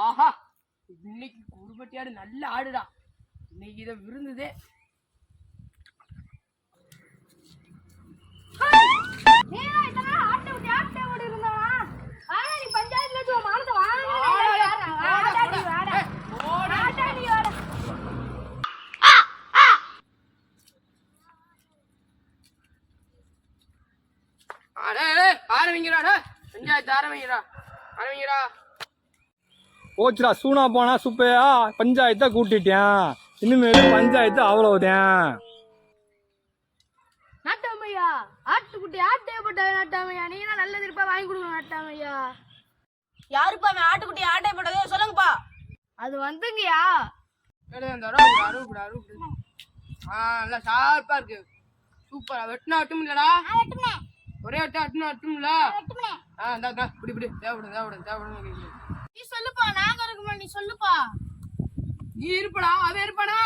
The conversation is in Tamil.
ஆஹா, இன்னைக்கு குருபட்டியாடு நல்ல ஆடுடா. இன்னைக்கு இதை விருந்துதே. ஆரம்பிங்கடா, பஞ்சாயத்து ஆரம்பிங்கடா. போச்சுடா, சூனா போனா சுப்பையா பஞ்சாயத்தை கூட்டிட்டேன். இனிமேல் பஞ்சாயத்து அவ்வளவுதான். நாட்டாமையா, ஆட்டுக்குட்டி ஆட்டையப்பட்ட நாட்டாமையா, நீங்க தான் நல்லது இருப்பா வாங்கி கொடுங்க நாட்டாமையா. யாருப்பா அவன் ஆட்டுக்குட்டி ஆட்டை போட்டதே சொல்லுங்கப்பா. அது வந்துங்கயா. நல்லா ஷார்ப்பா இருக்கு. சூப்பரா வெட்டினா வெட்டும் இல்லடா. ஒரே வெட்டும்ல. இப்படி தேவைப்படும். நீ சொல்லுப்பா, நாங்க இருக்குமா, நீ சொல்லுப்பா. நீ இருப்படா, அவன் இருப்பானா.